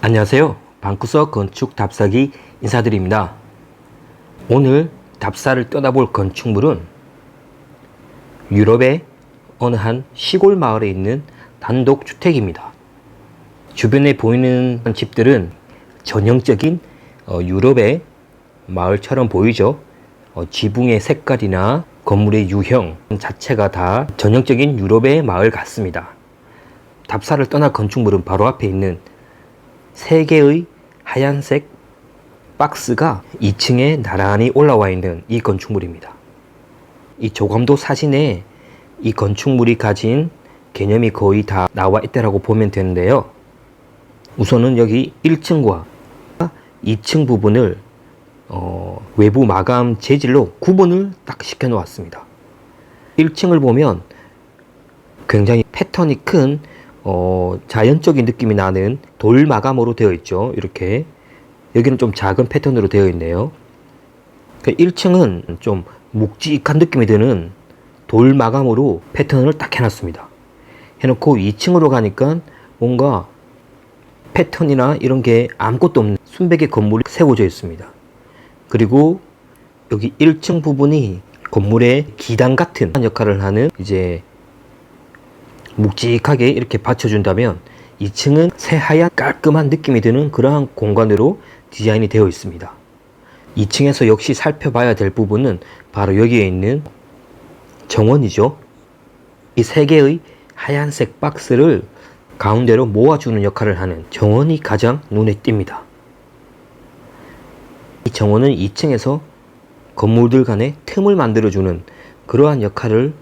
안녕하세요. 방구석 건축 답사기 인사드립니다. 오늘 답사를 떠나볼 건축물은 유럽의 어느 한 시골 마을에 있는 단독주택입니다. 주변에 보이는 집들은 전형적인 유럽의 마을처럼 보이죠. 지붕의 색깔이나 건물의 유형 자체가 다 전형적인 유럽의 마을 같습니다. 답사를 떠날 건축물은 바로 앞에 있는 3개의 하얀색 박스가 2층에 나란히 올라와 있는 이 건축물입니다. 이 조감도 사진에 이 건축물이 가진 개념이 거의 다 나와 있다고 보면 되는데요. 우선은 여기 1층과 2층 부분을 외부 마감 재질로 구분을 딱 시켜 놓았습니다. 1층을 보면 굉장히 패턴이 큰 자연적인 느낌이 나는 돌 마감으로 되어 있죠. 이렇게 여기는 좀 작은 패턴으로 되어 있네요. 1층은 좀 묵직한 느낌이 드는 돌 마감으로 패턴을 딱 해놨습니다. 해놓고 2층으로 가니까 뭔가 패턴이나 이런 게 아무것도 없는 순백의 건물이 세워져 있습니다. 그리고 여기 1층 부분이 건물의 기단 같은 역할을 하는 이제 묵직하게 이렇게 받쳐준다면 2층은 새하얀 깔끔한 느낌이 드는 그러한 공간으로 디자인이 되어 있습니다. 2층에서 역시 살펴봐야 될 부분은 바로 여기에 있는 정원이죠. 이 3개의 하얀색 박스를 가운데로 모아주는 역할을 하는 정원이 가장 눈에 띕니다. 이 정원은 2층에서 건물들 간의 틈을 만들어주는 그러한 역할을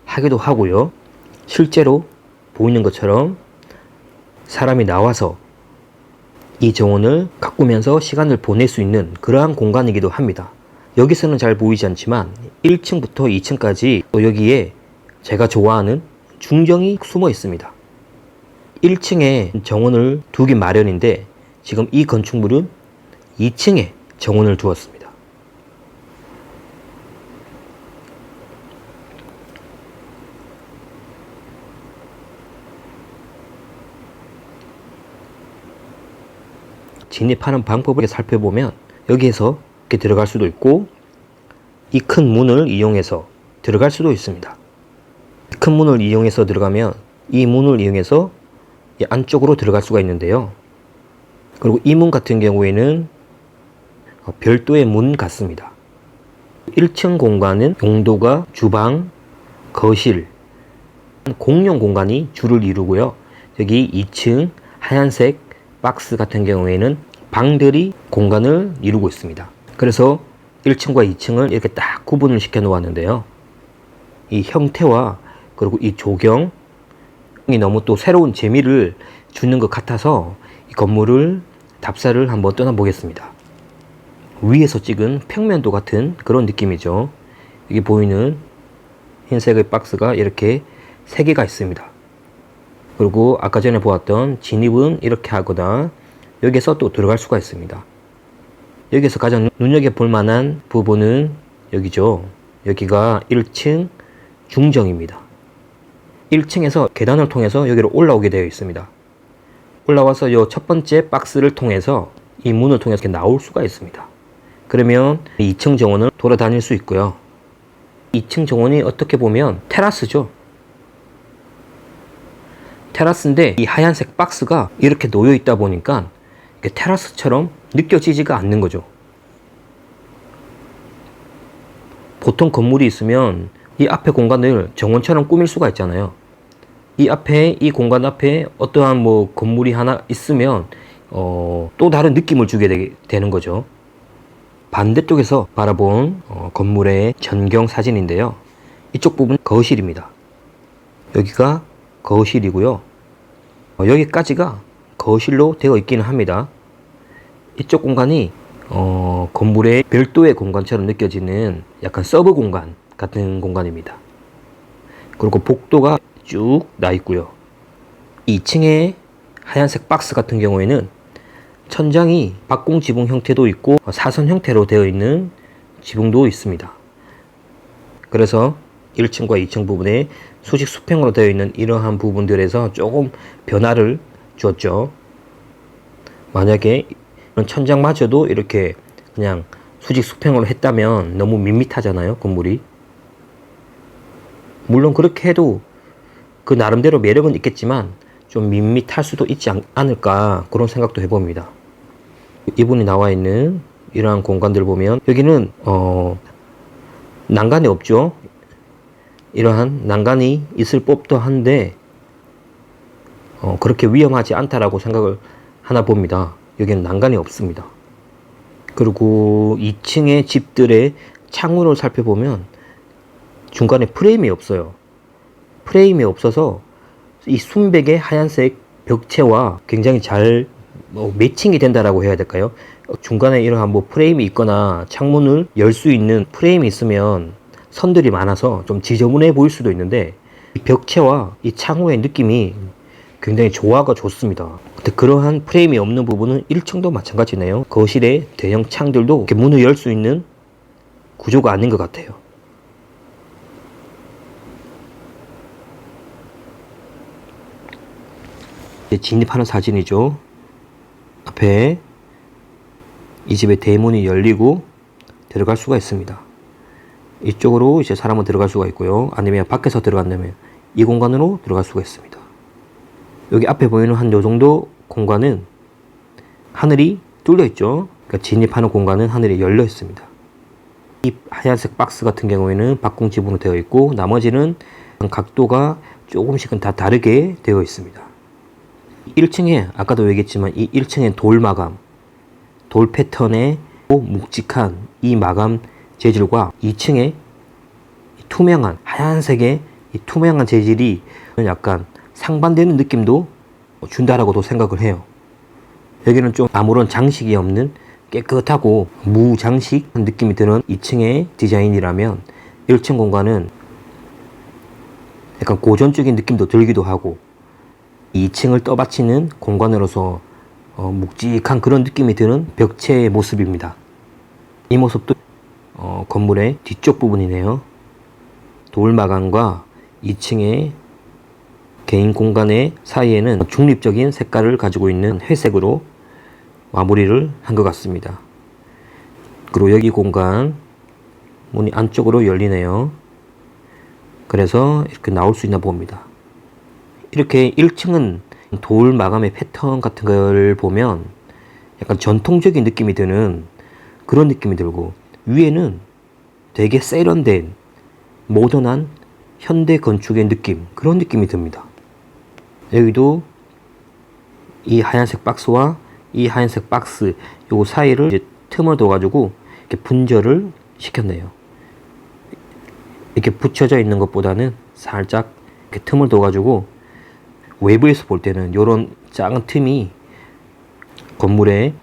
하기도 하고요. 실제로 보이는 것처럼 사람이 나와서 이 정원을 가꾸면서 시간을 보낼 수 있는 그러한 공간이기도 합니다. 여기서는 잘 보이지 않지만 1층부터 2층까지 또 여기에 제가 좋아하는 중정이 숨어 있습니다. 1층에 정원을 두기 마련인데 지금 이 건축물은 2층에 정원을 두었습니다. 진입하는 방법을 살펴보면 여기에서 이렇게 들어갈 수도 있고 이 큰 문을 이용해서 들어갈 수도 있습니다. 큰 문을 이용해서 들어가면 이 문을 이용해서 이 안쪽으로 들어갈 수가 있는데요. 그리고 이 문 같은 경우에는 별도의 문 같습니다. 1층 공간은 용도가 주방, 거실, 공용 공간이 주를 이루고요. 여기 2층 하얀색 박스 같은 경우에는 방들이 공간을 이루고 있습니다. 그래서 1층과 2층을 이렇게 딱 구분을 시켜 놓았는데요. 이 형태와 그리고 이 조경이 너무 또 새로운 재미를 주는 것 같아서 이 건물을 답사를 한번 떠나보겠습니다. 위에서 찍은 평면도 같은 그런 느낌이죠. 여기 보이는 흰색의 박스가 이렇게 3개가 있습니다. 그리고 아까 전에 보았던 진입은 이렇게 하거나 여기서 또 들어갈 수가 있습니다. 여기서 가장 눈여겨볼 만한 부분은 여기죠. 여기가 1층 중정입니다. 1층에서 계단을 통해서 여기로 올라오게 되어 있습니다. 올라와서 이 첫 번째 박스를 통해서 이 문을 통해서 이렇게 나올 수가 있습니다. 그러면 2층 정원을 돌아다닐 수 있고요. 2층 정원이 어떻게 보면 테라스죠. 테라스인데 이 하얀색 박스가 이렇게 놓여 있다 보니까 테라스처럼 느껴지지가 않는 거죠. 보통 건물이 있으면 이 앞에 공간을 정원처럼 꾸밀 수가 있잖아요. 이 앞에 이 공간 앞에 어떠한 건물이 하나 있으면 또 다른 느낌을 주게 되는 거죠. 반대쪽에서 바라본 건물의 전경 사진인데요. 이쪽 부분 거실입니다. 여기가 거실이고요. 여기까지가 거실로 되어 있기는 합니다. 이쪽 공간이 건물의 별도의 공간처럼 느껴지는 약간 서브 공간 같은 공간입니다. 그리고 복도가 쭉 나 있고요. 2층의 하얀색 박스 같은 경우에는 천장이 박공 지붕 형태도 있고 사선 형태로 되어 있는 지붕도 있습니다. 그래서 1층과 2층 부분에 수직 수평으로 되어 있는 이러한 부분들에서 조금 변화를 주었죠. 만약에 이런 천장마저도 이렇게 그냥 수직 수평으로 했다면 너무 밋밋하잖아요, 건물이. 물론 그렇게 해도 그 나름대로 매력은 있겠지만 좀 밋밋할 수도 있지 않을까, 그런 생각도 해봅니다. 이분이 나와 있는 이러한 공간들 보면 여기는 난간이 없죠. 이러한 난간이 있을 법도 한데 그렇게 위험하지 않다라고 생각을 하나 봅니다. 여기는 난간이 없습니다. 그리고 2층의 집들의 창문을 살펴보면 중간에 프레임이 없어요. 프레임이 없어서 이 순백의 하얀색 벽체와 굉장히 잘 매칭이 된다라고 해야 될까요? 중간에 이러한 프레임이 있거나 창문을 열 수 있는 프레임이 있으면 선들이 많아서 좀 지저분해 보일 수도 있는데, 이 벽체와 이 창호의 느낌이 굉장히 조화가 좋습니다. 근데 그러한 프레임이 없는 부분은 1층도 마찬가지네요. 거실의 대형 창들도 이렇게 문을 열 수 있는 구조가 아닌 것 같아요. 진입하는 사진이죠. 앞에 이 집의 대문이 열리고 들어갈 수가 있습니다. 이쪽으로 이제 사람은 들어갈 수가 있고요. 아니면 밖에서 들어간다면 이 공간으로 들어갈 수가 있습니다. 여기 앞에 보이는 한 요 정도 공간은 하늘이 뚫려 있죠. 그러니까 진입하는 공간은 하늘이 열려 있습니다. 이 하얀색 박스 같은 경우에는 박공 지붕으로 되어 있고, 나머지는 각도가 조금씩은 다 다르게 되어 있습니다. 1층에 아까도 얘기했지만 이 1층엔 돌 마감, 돌 패턴의 묵직한 이 마감 재질과 2층에 투명한 하얀색의 이 투명한 재질이 약간 상반되는 느낌도 준다라고도 생각을 해요. 여기는 좀 아무런 장식이 없는 깨끗하고 무장식한 느낌이 드는 2층의 디자인이라면 1층 공간은 약간 고전적인 느낌도 들기도 하고 2층을 떠받치는 공간으로서 묵직한 그런 느낌이 드는 벽체의 모습입니다. 이 모습도 건물의 뒤쪽 부분이네요. 돌 마감과 2층의 개인 공간의 사이에는 중립적인 색깔을 가지고 있는 회색으로 마무리를 한 것 같습니다. 그리고 여기 공간 문이 안쪽으로 열리네요. 그래서 이렇게 나올 수 있나 봅니다. 이렇게 1층은 돌 마감의 패턴 같은 걸 보면 약간 전통적인 느낌이 드는 그런 느낌이 들고, 위에는 되게 세련된 모던한 현대 건축의 느낌, 그런 느낌이 듭니다. 여기도 이 하얀색 박스와 이 하얀색 박스 요 사이를 이제 틈을 둬 가지고 이렇게 분절을 시켰네요. 이렇게 붙여져 있는 것보다는 살짝 이렇게 틈을 둬 가지고 외부에서 볼 때는 이런 작은 틈이 건물에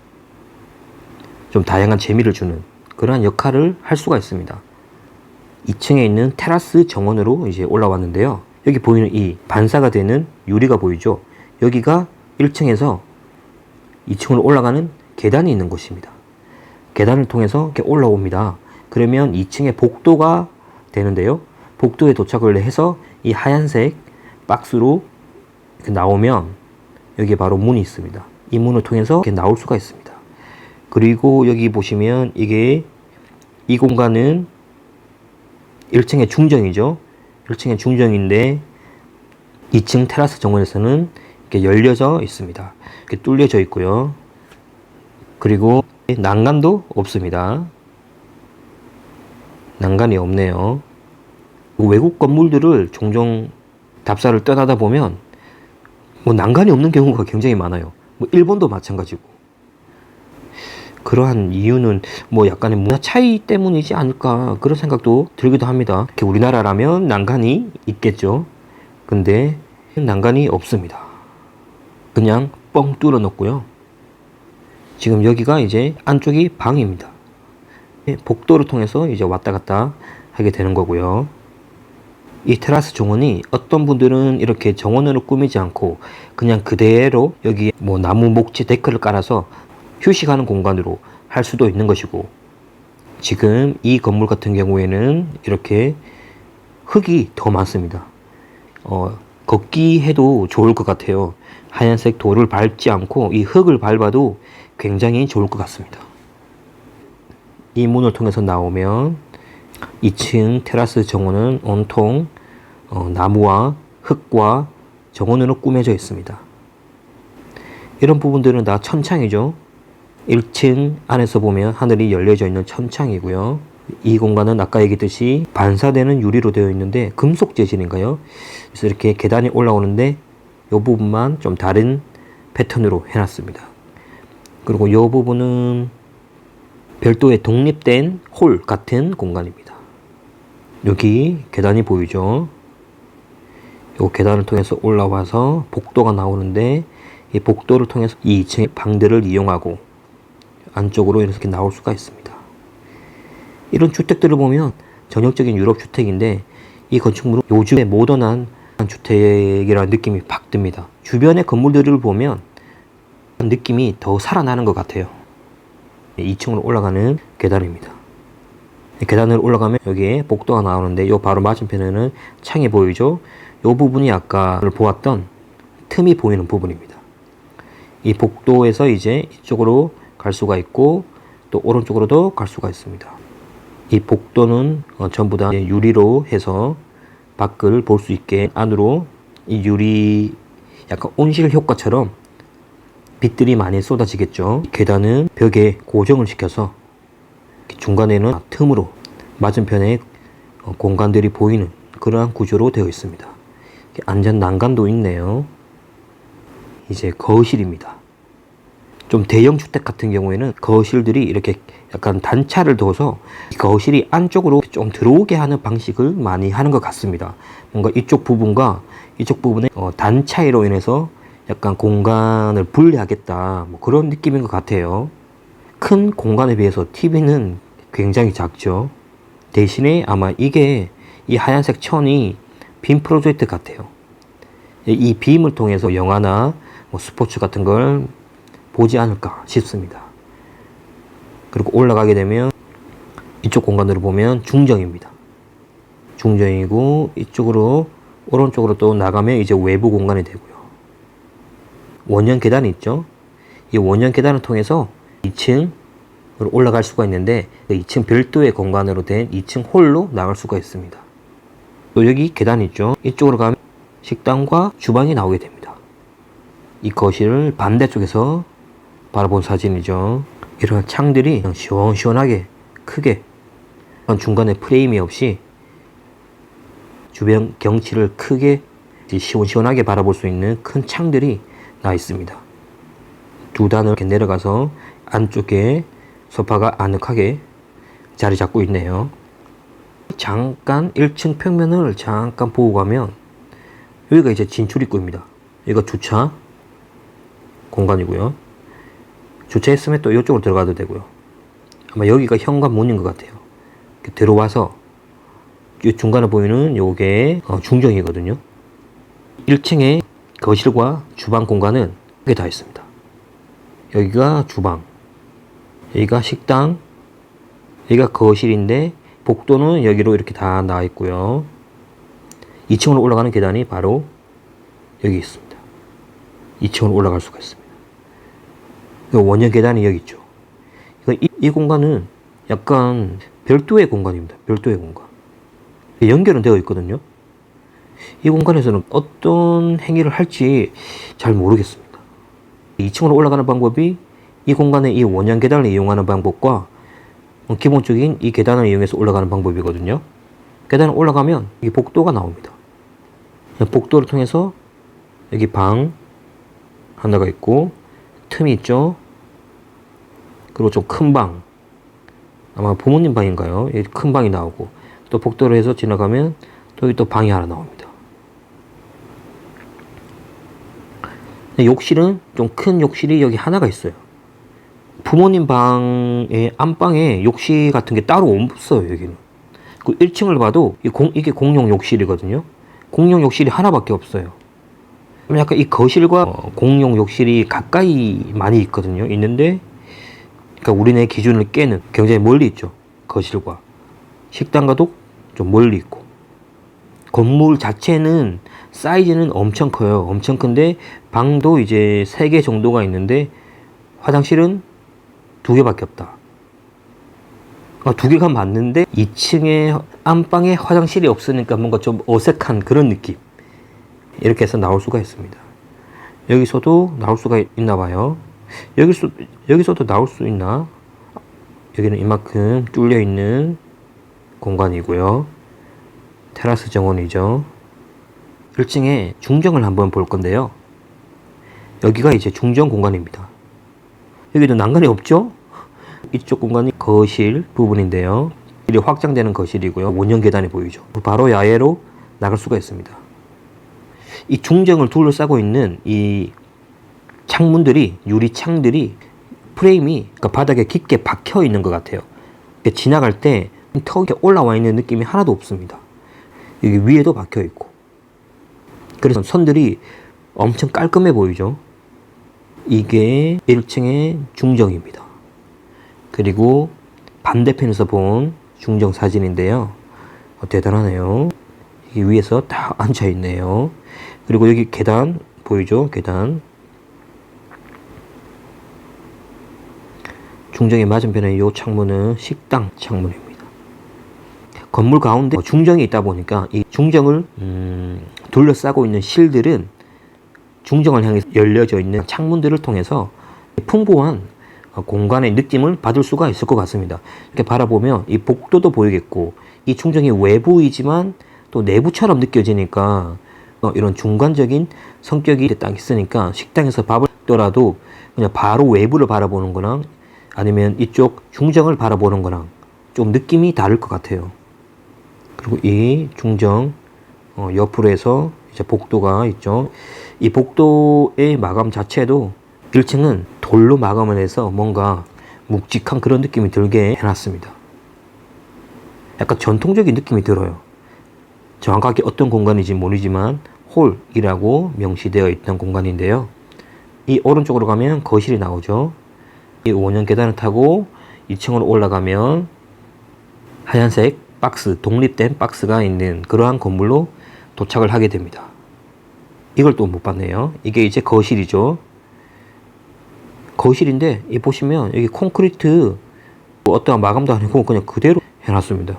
좀 다양한 재미를 주는 그러한 역할을 할 수가 있습니다. 2층에 있는 테라스 정원으로 이제 올라왔는데요. 여기 보이는 이 반사가 되는 유리가 보이죠? 여기가 1층에서 2층으로 올라가는 계단이 있는 곳입니다. 계단을 통해서 이렇게 올라옵니다. 그러면 2층에 복도가 되는데요. 복도에 도착을 해서 이 하얀색 박스로 이렇게 나오면 여기에 바로 문이 있습니다. 이 문을 통해서 이렇게 나올 수가 있습니다. 그리고 여기 보시면 이게 이 공간은 1층의 중정이죠. 1층의 중정인데 2층 테라스 정원에서는 이렇게 열려져 있습니다. 이렇게 뚫려져 있고요. 그리고 난간도 없습니다. 난간이 없네요. 외국 건물들을 종종 답사를 떠나다 보면 난간이 없는 경우가 굉장히 많아요. 일본도 마찬가지고. 그러한 이유는 약간의 문화 차이 때문이지 않을까, 그런 생각도 들기도 합니다. 이렇게 우리나라라면 난간이 있겠죠. 근데 난간이 없습니다. 그냥 뻥 뚫어 놓고요. 지금 여기가 이제 안쪽이 방입니다. 복도를 통해서 이제 왔다 갔다 하게 되는 거고요. 이 테라스 정원이 어떤 분들은 이렇게 정원으로 꾸미지 않고 그냥 그대로 여기 나무 목재 데크를 깔아서 휴식하는 공간으로 할 수도 있는 것이고, 지금 이 건물 같은 경우에는 이렇게 흙이 더 많습니다. 걷기 해도 좋을 것 같아요. 하얀색 돌을 밟지 않고 이 흙을 밟아도 굉장히 좋을 것 같습니다. 이 문을 통해서 나오면 2층 테라스 정원은 온통 나무와 흙과 정원으로 꾸며져 있습니다. 이런 부분들은 다 천창이죠. 1층 안에서 보면 하늘이 열려져 있는 천창이고요. 이 공간은 아까 얘기했듯이 반사되는 유리로 되어 있는데 금속 재질인가요? 그래서 이렇게 계단이 올라오는데 이 부분만 좀 다른 패턴으로 해놨습니다. 그리고 이 부분은 별도의 독립된 홀 같은 공간입니다. 여기 계단이 보이죠? 이 계단을 통해서 올라와서 복도가 나오는데 이 복도를 통해서 이 2층의 방들을 이용하고 안쪽으로 이렇게 나올 수가 있습니다. 이런 주택들을 보면 전형적인 유럽 주택인데 이 건축물은 요즘의 모던한 주택이라는 느낌이 팍 듭니다. 주변의 건물들을 보면 느낌이 더 살아나는 것 같아요. 2층으로 올라가는 계단입니다. 계단을 올라가면 여기에 복도가 나오는데 요 바로 맞은편에는 창이 보이죠? 요 부분이 아까 보았던 틈이 보이는 부분입니다. 이 복도에서 이제 이쪽으로 갈 수가 있고 또 오른쪽으로도 갈 수가 있습니다. 이 복도는 전부 다 유리로 해서 밖을 볼 수 있게 안으로 이 유리 약간 온실 효과처럼 빛들이 많이 쏟아지겠죠. 계단은 벽에 고정을 시켜서 중간에는 틈으로 맞은편에 공간들이 보이는 그러한 구조로 되어 있습니다. 안전 난간도 있네요. 이제 거실입니다. 좀 대형 주택 같은 경우에는 거실들이 이렇게 약간 단차를 둬서 거실이 안쪽으로 좀 들어오게 하는 방식을 많이 하는 것 같습니다. 뭔가 이쪽 부분과 이쪽 부분의 단차이로 인해서 약간 공간을 분리하겠다, 뭐 그런 느낌인 것 같아요. 큰 공간에 비해서 TV는 굉장히 작죠. 대신에 아마 이게 이 하얀색 천이 빔 프로젝트 같아요. 이 빔을 통해서 영화나 뭐 스포츠 같은 걸 보지 않을까 싶습니다. 그리고 올라가게 되면 이쪽 공간으로 보면 중정입니다. 중정이고 이쪽으로 오른쪽으로 또 나가면 이제 외부 공간이 되고요. 원형 계단이 있죠. 이 원형 계단을 통해서 2층으로 올라갈 수가 있는데 2층 별도의 공간으로 된 2층 홀로 나갈 수가 있습니다. 또 여기 계단이 있죠. 이쪽으로 가면 식당과 주방이 나오게 됩니다. 이 거실을 반대쪽에서 바라본 사진이죠. 이런 창들이 시원시원하게 크게 중간에 프레임이 없이 주변 경치를 크게 시원시원하게 바라볼 수 있는 큰 창들이 나 있습니다. 두 단을 이렇게 내려가서 안쪽에 소파가 아늑하게 자리 잡고 있네요. 잠깐 1층 평면을 잠깐 보고 가면 여기가 이제 진출 입구입니다. 여기가 주차 공간이고요. 주차했으면 또 이쪽으로 들어가도 되고요. 아마 여기가 현관문인 것 같아요. 이렇게 들어와서 이 중간에 보이는 요게 중정이거든요. 1층에 거실과 주방 공간은 이게 다 있습니다. 여기가 주방, 여기가 식당, 여기가 거실인데 복도는 여기로 이렇게 다 나와 있고요. 2층으로 올라가는 계단이 바로 여기 있습니다. 2층으로 올라갈 수가 있습니다. 원형 계단이 여기 있죠. 이 공간은 약간 별도의 공간입니다. 별도의 공간. 연결은 되어 있거든요. 이 공간에서는 어떤 행위를 할지 잘 모르겠습니다. 2층으로 올라가는 방법이 이 공간의 이 원형 계단을 이용하는 방법과 기본적인 이 계단을 이용해서 올라가는 방법이거든요. 계단을 올라가면 이 복도가 나옵니다. 복도를 통해서 여기 방 하나가 있고 틈이 있죠. 그리고 좀 큰 방, 아마 부모님 방인가요? 여기 큰 방이 나오고 또 복도를 해서 지나가면 또 여기 또 방이 하나 나옵니다. 욕실은 좀 큰 욕실이 여기 하나가 있어요. 부모님 방의 안방에 욕실 같은 게 따로 없어요. 여기는 그 1층을 봐도 이게 공용 욕실이거든요. 공용 욕실이 하나밖에 없어요. 약간 이 거실과 공용 욕실이 가까이 많이 있거든요. 있는데 그러니까 우리네 기준을 깨는 굉장히 멀리 있죠. 거실과 식당과도 좀 멀리 있고 건물 자체는 사이즈는 엄청 커요. 엄청 큰데 방도 이제 3개 정도가 있는데 화장실은 2개밖에 없다. 2개가 맞는데 2층에 안방에 화장실이 없으니까 뭔가 좀 어색한 그런 느낌. 이렇게 해서 나올 수가 있습니다. 여기서도 나올 수가 있나 봐요. 여기서도 나올 수 있나? 여기는 이만큼 뚫려 있는 공간이고요. 테라스 정원이죠. 1층에 중정을 한번 볼 건데요. 여기가 이제 중정 공간입니다. 여기도 난간이 없죠? 이쪽 공간이 거실 부분인데요. 이리 확장되는 거실이고요. 원형 계단이 보이죠. 바로 야외로 나갈 수가 있습니다. 이 중정을 둘러싸고 있는 이 창문들이, 유리창들이 프레임이 그러니까 바닥에 깊게 박혀 있는 것 같아요. 지나갈 때 턱이 올라와 있는 느낌이 하나도 없습니다. 여기 위에도 박혀 있고. 그래서 선들이 엄청 깔끔해 보이죠. 이게 1층의 중정입니다. 그리고 반대편에서 본 중정 사진인데요. 대단하네요. 이게 위에서 다 앉아 있네요. 그리고 여기 계단 보이죠? 계단. 중정의 맞은편에 이 창문은 식당 창문입니다. 건물 가운데 중정이 있다 보니까 이 중정을 둘러싸고 있는 실들은 중정을 향해 열려져 있는 창문들을 통해서 풍부한 공간의 느낌을 받을 수가 있을 것 같습니다. 이렇게 바라보면 이 복도도 보이겠고 이 중정이 외부이지만 또 내부처럼 느껴지니까 이런 중간적인 성격이 딱 있으니까 식당에서 밥을 먹더라도 그냥 바로 외부를 바라보는 거랑 아니면 이쪽 중정을 바라보는 거랑 좀 느낌이 다를 것 같아요. 그리고 이 중정 옆으로 해서 이제 복도가 있죠. 이 복도의 마감 자체도 1층은 돌로 마감을 해서 뭔가 묵직한 그런 느낌이 들게 해놨습니다. 약간 전통적인 느낌이 들어요. 정확하게 어떤 공간인지 모르지만 홀이라고 명시되어 있던 공간인데요. 이 오른쪽으로 가면 거실이 나오죠. 이 원형 계단을 타고 2층으로 올라가면 하얀색 박스, 독립된 박스가 있는 그러한 건물로 도착을 하게 됩니다. 이걸 또 못 봤네요. 이게 이제 거실이죠. 거실인데 이 보시면 여기 콘크리트 어떠한 마감도 아니고 그냥 그대로 해놨습니다.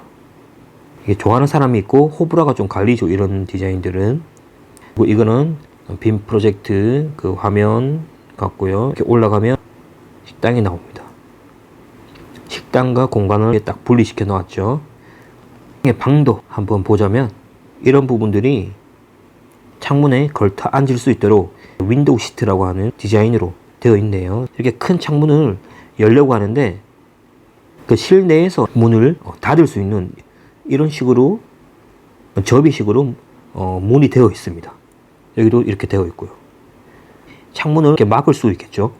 이게 좋아하는 사람이 있고 호불호가 좀 갈리죠. 이런 디자인들은. 그리고 이거는 빔 프로젝트 그 화면 같고요. 이렇게 올라가면 식당이 나옵니다. 식당과 공간을 딱 분리시켜 놓았죠. 방도 한번 보자면 이런 부분들이 창문에 걸터 앉을 수 있도록 윈도우 시트라고 하는 디자인으로 되어 있네요. 이렇게 큰 창문을 열려고 하는데 그 실내에서 문을 닫을 수 있는 이런 식으로 접이식으로 문이 되어 있습니다. 여기도 이렇게 되어 있고요. 창문을 이렇게 막을 수 있겠죠.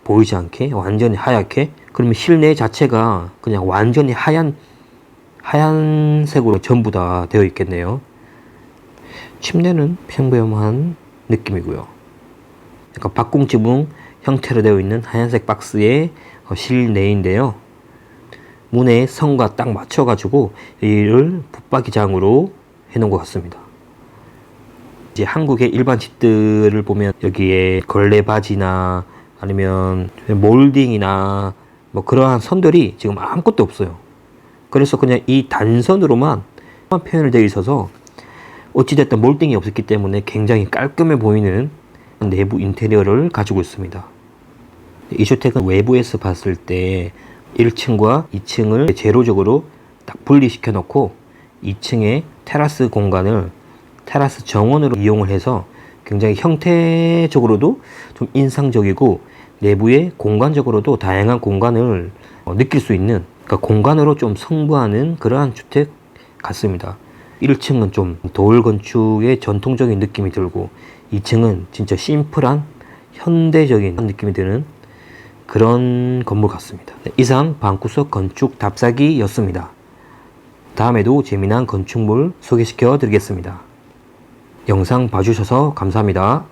보이지 않게 완전히 하얗게. 그러면 실내 자체가 그냥 완전히 하얀색으로 전부 다 되어 있겠네요. 침대는 평범한 느낌이고요. 약간 박공지붕 형태로 되어 있는 하얀색 박스의 실내인데요. 문의 선과 딱 맞춰가지고 이를 붙박이장으로 해놓은 것 같습니다. 이제 한국의 일반 집들을 보면 여기에 걸레바지나 아니면 몰딩이나 뭐 그러한 선들이 지금 아무것도 없어요. 그래서 그냥 이 단선으로만 표현을 되어 있어서 어찌됐든 몰딩이 없었기 때문에 굉장히 깔끔해 보이는 내부 인테리어를 가지고 있습니다. 이 주택은 외부에서 봤을 때 1층과 2층을 제로적으로 딱 분리시켜 놓고 2층에 테라스 공간을 테라스 정원으로 이용을 해서 굉장히 형태적으로도 좀 인상적이고 내부에 공간적으로도 다양한 공간을 느낄 수 있는 그러니까 공간으로 좀 승부하는 그러한 주택 같습니다. 1층은 좀 돌 건축의 전통적인 느낌이 들고 2층은 진짜 심플한 현대적인 느낌이 드는 그런 건물 같습니다. 이상 방구석 건축 답사기였습니다. 다음에도 재미난 건축물 소개시켜 드리겠습니다. 영상 봐주셔서 감사합니다.